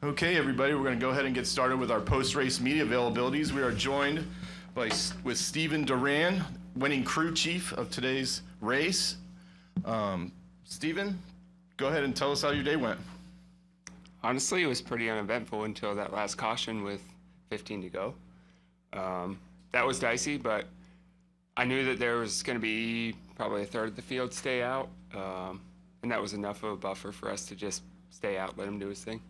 Okay, everybody, we're going to go ahead and get started with our post-race media availabilities. We are joined with Stephen Duran, winning crew chief of today's race. Stephen, go ahead and tell us how your day went. Honestly, it was pretty uneventful until that last caution with 15 to go. That was dicey, but I knew that there was going to be probably a third of the field stay out, and that was enough of a buffer for us to just stay out, let him do his thing.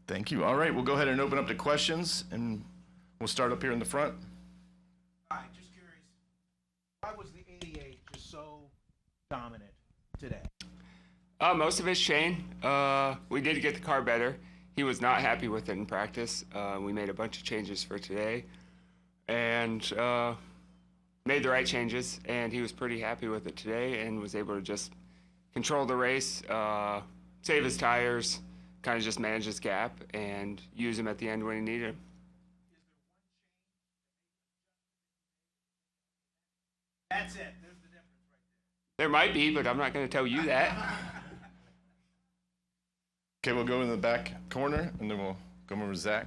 Thank you. All right, we'll go ahead and open up to questions, and we'll start up here in the front. Hi, just curious, why was the 88 just so dominant today? Most of it's Shane. We did get the car better. He was not happy with it in practice. We made a bunch of changes for today, and made the right changes, and he was pretty happy with it today and was able to just control the race, save his tires, kind of just manage his gap, and use him at the end when he needed him. That's it. There's the difference right There might be, but I'm not going to tell you that. Okay, we'll go in the back corner, and then we'll go over to Zach.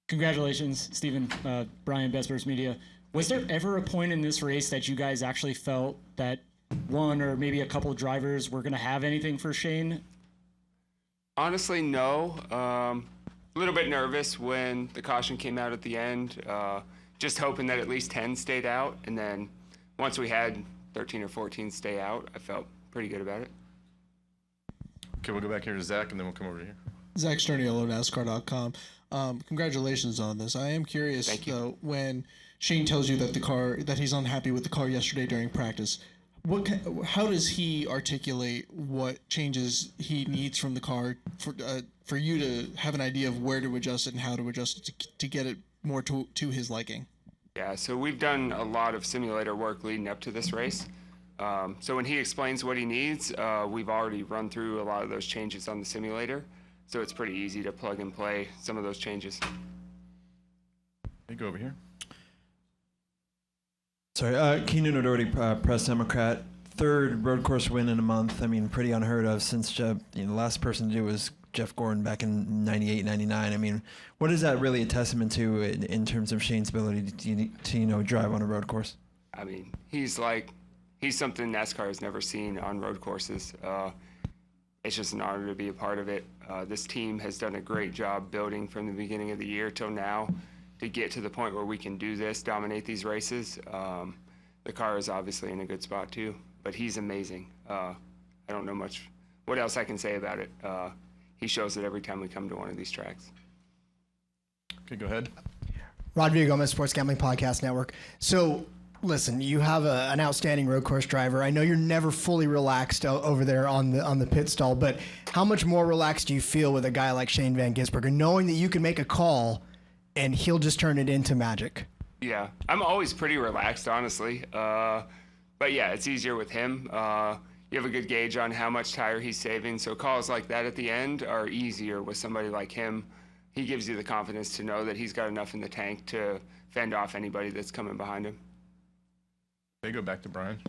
Congratulations, Stephen, Brian, Best Burst Media. Was there ever a point in this race that you guys actually felt that one or maybe a couple of drivers were going to have anything for Shane? Honestly, no. A little bit nervous when the caution came out at the end. Just hoping that at least 10 stayed out, and then once we had 13 or 14 stay out, I felt pretty good about it. Okay, we'll go back here to Zach, and then we'll come over here. Zach Sterniolo, NASCAR.com. Congratulations on this. I am curious, though, when Shane tells you that he's unhappy with the car yesterday during practice, how does he articulate what changes he needs from the car for you to have an idea of where to adjust it and how to adjust it to get it more to his liking? Yeah, so we've done a lot of simulator work leading up to this race. So when he explains what he needs, we've already run through a lot of those changes on the simulator. So it's pretty easy to plug and play some of those changes. Hey, go over here. Sorry, Keenan O'Doherty, Press Democrat. Third road course win in a month. I mean, pretty unheard of since the last person to do was Jeff Gordon back in 98, 99. I mean, what is that really a testament to in terms of Shane's ability to drive on a road course? I mean, he's something NASCAR has never seen on road courses. It's just an honor to be a part of it. This team has done a great job building from the beginning of the year till now to get to the point where we can do this, dominate these races. The car is obviously in a good spot too, but he's amazing. I don't know much what else I can say about it. He shows it every time we come to one of these tracks. Okay, go ahead. Rod Villagomez, Sports Gambling Podcast Network. So, listen, you have an outstanding road course driver. I know you're never fully relaxed over there on the pit stall, but how much more relaxed do you feel with a guy like Shane vanGisbergen, knowing that you can make a call and he'll just turn it into magic? Yeah, I'm always pretty relaxed, honestly. But yeah, it's easier with him. You have a good gauge on how much tire he's saving, so calls like that at the end are easier with somebody like him. He gives you the confidence to know that he's got enough in the tank to fend off anybody that's coming behind him. They go back to Brian.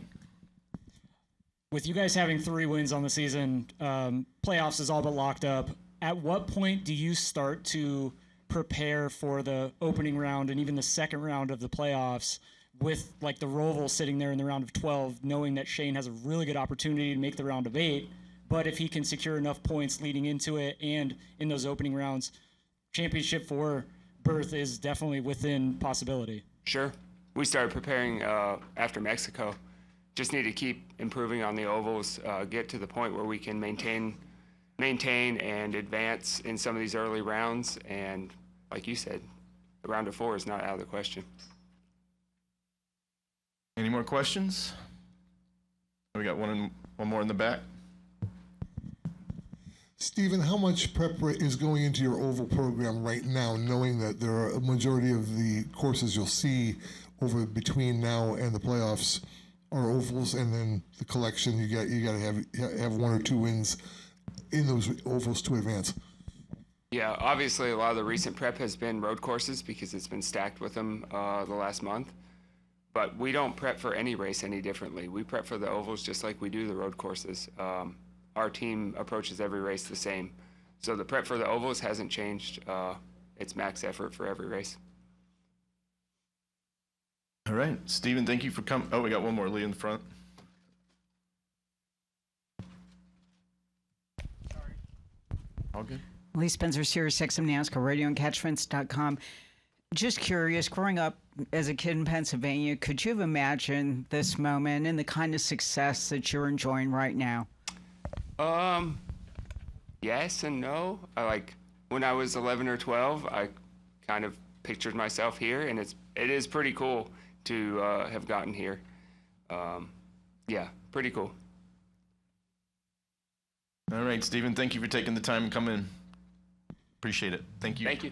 With you guys having 3 wins on the season, playoffs is all but locked up. At what point do you start to prepare for the opening round and even the second round of the playoffs with like the Roval sitting there in the round of 12, knowing that Shane has a really good opportunity to make the round of 8, but if he can secure enough points leading into it and in those opening rounds, championship for berth is definitely within possibility. Sure. We started preparing after Mexico. Just need to keep improving on the ovals, get to the point where we can maintain and advance in some of these early rounds. And like you said, the round of 4 is not out of the question. Any more questions? We got one more in the back. Stephen, how much prep is going into your oval program right now, knowing that there are a majority of the courses you'll see over between now and the playoffs are ovals, and then the collection you got to have 1 or 2 wins in those ovals to advance? Yeah, obviously a lot of the recent prep has been road courses because it's been stacked with them the last month. But we don't prep for any race any differently. We prep for the ovals just like we do the road courses. our team approaches every race the same. So the prep for the ovals hasn't changed. It's max effort for every race. All right, Stephen, thank you for coming. Oh, we got one more, Lee in the front. All good. Lee Spencer, Sirius XM NASCAR Radio and Catchfence.com. Just curious, growing up as a kid in Pennsylvania, could you have imagined this moment and the kind of success that you're enjoying right now? Yes and no. When I was 11 or 12, I kind of pictured myself here, and it is pretty cool to have gotten here. Yeah, pretty cool. All right, Stephen, thank you for taking the time and coming in. Appreciate it. Thank you. Thank you.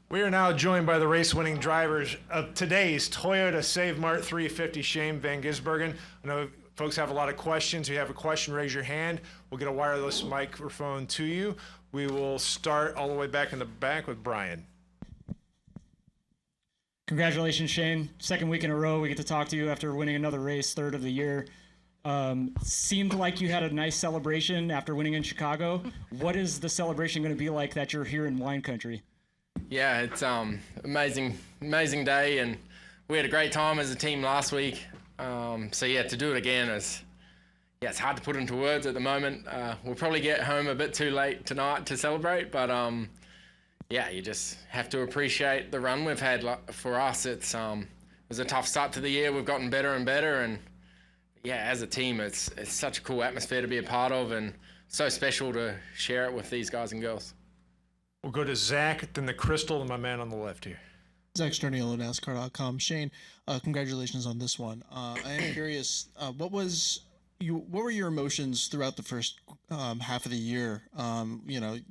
We are now joined by the race-winning drivers of today's Toyota Save Mart 350, Shane vanGisbergen. I know folks have a lot of questions. If you have a question, raise your hand. We'll get a wireless microphone to you. We will start all the way back in the back with Brian. Congratulations, Shane. Second week in a row we get to talk to you after winning another race, third of the year. Seemed like you had a nice celebration after winning in Chicago. What is the celebration going to be like that you're here in wine country? Yeah, it's amazing day, and we had a great time as a team last week. So yeah, to do it again is, yeah, it's hard to put into words at the moment. We'll probably get home a bit too late tonight to celebrate, but yeah, you just have to appreciate the run we've had. For us, it was a tough start to the year. We've gotten better and better, and yeah, as a team, it's such a cool atmosphere to be a part of, and so special to share it with these guys and girls. We'll go to Zach, then the Crystal, and my man on the left here. Zach Sterniolo, NASCAR.com. Shane, congratulations on this one. I am curious, what were your emotions throughout the first half of the year?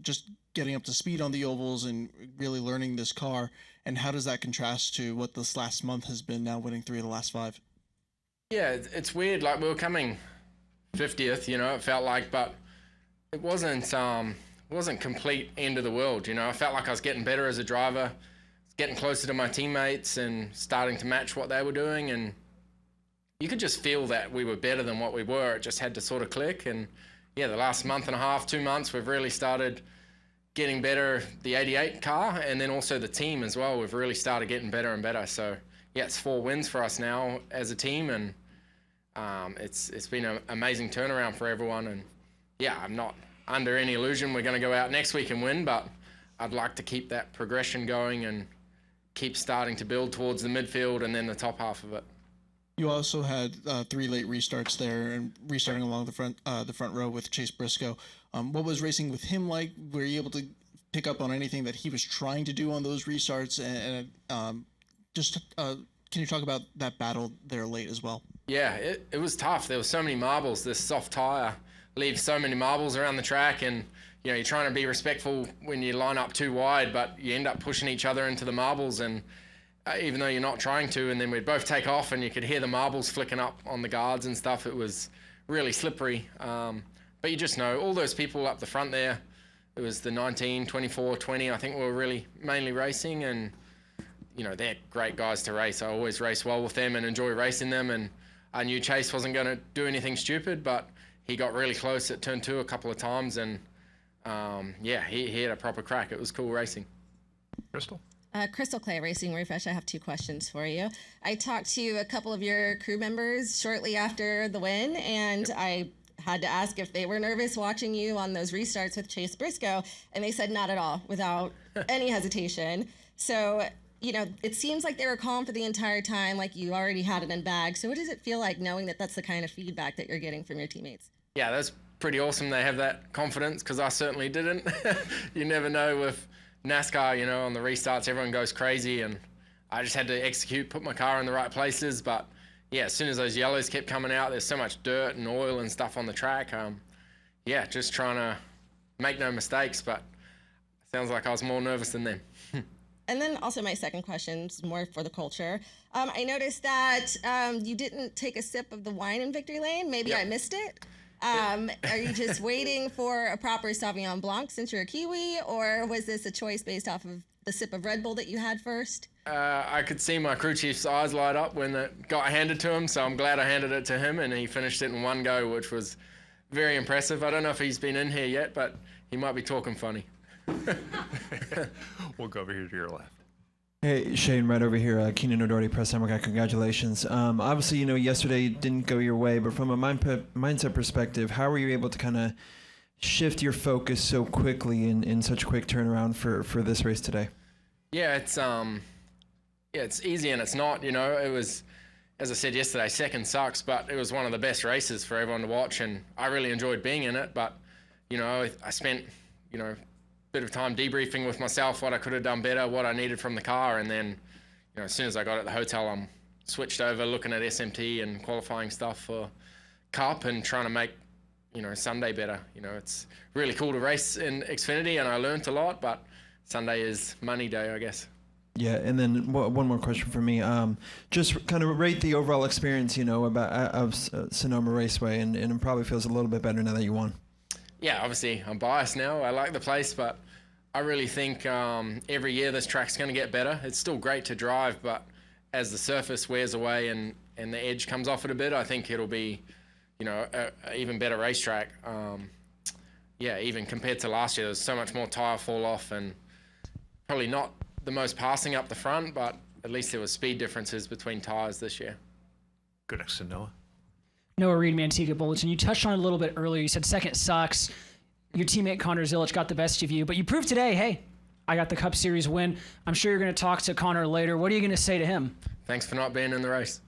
Just getting up to speed on the ovals and really learning this car, and how does that contrast to what this last month has been, now winning 3 of the last 5? Yeah, it's weird. Like, we were coming 50th, it felt like, but it wasn't complete end of the world. I felt like I was getting better as a driver, getting closer to my teammates and starting to match what they were doing, and you could just feel that we were better than what we were. It just had to sort of click, and yeah, the last month and a half, 2 months, we've really started getting better, the 88 car, and then also the team as well. We've really started getting better and better. So yeah, it's 4 wins for us now as a team, and it's been an amazing turnaround for everyone. And yeah, I'm not under any illusion we're going to go out next week and win, but I'd like to keep that progression going and keep starting to build towards the midfield and then the top half of it. You also had 3 late restarts there, and restarting along the front row with Chase Briscoe. What was racing with him like? Were you able to pick up on anything that he was trying to do on those restarts? And can you talk about that battle there late as well? Yeah, it was tough. There were so many marbles. This soft tire leaves so many marbles around the track, and you're trying to be respectful when you line up too wide, but you end up pushing each other into the marbles, and even though you're not trying to, and then we'd both take off and you could hear the marbles flicking up on the guards and stuff. It was really slippery. But you just know, all those people up the front there, it was the 19, 24, 20, I think we were really mainly racing, and they're great guys to race. I always race well with them and enjoy racing them, and I knew Chase wasn't going to do anything stupid, but he got really close at turn 2 a couple of times, and yeah, he had a proper crack. It was cool racing. Crystal? Crystal Clay Racing Refresh. I have 2 questions for you. I talked to a couple of your crew members shortly after the win, and I had to ask if they were nervous watching you on those restarts with Chase Briscoe, and they said not at all, without any hesitation. So, it seems like they were calm for the entire time, like you already had it in bag. So what does it feel like knowing that that's the kind of feedback that you're getting from your teammates? Yeah, that's pretty awesome they have that confidence, because I certainly didn't. You never know with NASCAR, on the restarts, everyone goes crazy, and I just had to execute, put my car in the right places. But yeah, as soon as those yellows kept coming out, there's so much dirt and oil and stuff on the track. Yeah, just trying to make no mistakes, but sounds like I was more nervous than them. And then also my second question is more for the culture. I noticed that you didn't take a sip of the wine in Victory Lane. Maybe Yep. I missed it. Are you just waiting for a proper Sauvignon Blanc since you're a Kiwi, or was this a choice based off of the sip of Red Bull that you had first? I could see my crew chief's eyes light up when it got handed to him, so I'm glad I handed it to him, and he finished it in one go, which was very impressive. I don't know if he's been in here yet, but he might be talking funny. We'll go over here to your left. Hey, Shane, right over here. Keenan O'Doherty, Press Democrat. Congratulations. Obviously, yesterday didn't go your way, but from a mindset perspective, how were you able to kind of shift your focus so quickly in such a quick turnaround for this race today? Yeah, it's easy and it's not. It was, as I said yesterday, second sucks, but it was one of the best races for everyone to watch, and I really enjoyed being in it. But I spent bit of time debriefing with myself what I could have done better, what I needed from the car, and then as soon as I got at the hotel, I'm switched over looking at SMT and qualifying stuff for Cup and trying to make Sunday better. It's really cool to race in Xfinity, and I learnt a lot, but Sunday is money day, I guess. Yeah, and then one more question for me. Just kind of rate the overall experience, of Sonoma Raceway, and it probably feels a little bit better now that you won. Yeah, obviously I'm biased now. I like the place, but I really think every year this track's going to get better. It's still great to drive, but as the surface wears away and the edge comes off it a bit, I think it'll be, a even better racetrack. Even compared to last year, there's so much more tire fall off, and probably not the most passing up the front, but at least there was speed differences between tires this year. Go next to Noah. Noah Reed, Manteca Bulletin. You touched on it a little bit earlier. You said second sucks. Your teammate Connor Zilic got the best of you, but you proved today, hey, I got the Cup Series win. I'm sure you're going to talk to Connor later. What are you going to say to him? Thanks for not being in the race.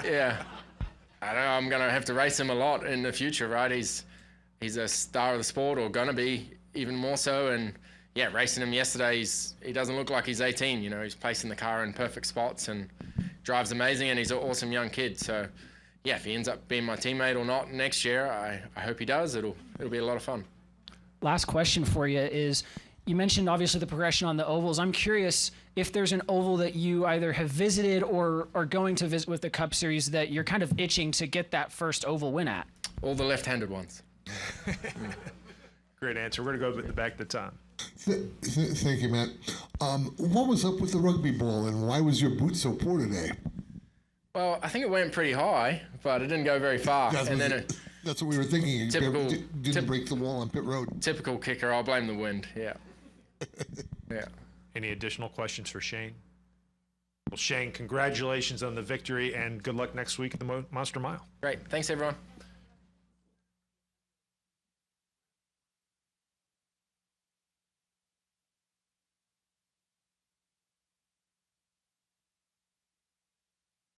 Yeah. I know I'm going to have to race him a lot in the future, right? He's a star of the sport, or going to be even more so, and yeah, racing him yesterday, he doesn't look like he's 18. He's placing the car in perfect spots and drives amazing, and he's an awesome young kid. So, yeah, if he ends up being my teammate or not next year, I hope he does. It'll be a lot of fun. Last question for you is, you mentioned obviously the progression on the ovals. I'm curious if there's an oval that you either have visited or are going to visit with the Cup Series that you're kind of itching to get that first oval win at. All the left-handed ones. Great answer. We're going to go back to Tom. Thank you, Matt. What was up with the rugby ball, and why was your boot so poor today? Well, I think it went pretty high, but it didn't go very far. That's what we were thinking. Didn't break the wall on pit road. Typical kicker. I'll blame the wind. Yeah. Yeah. Any additional questions for Shane? Well, Shane, congratulations on the victory, and good luck next week at the Monster Mile. Great. Thanks, everyone.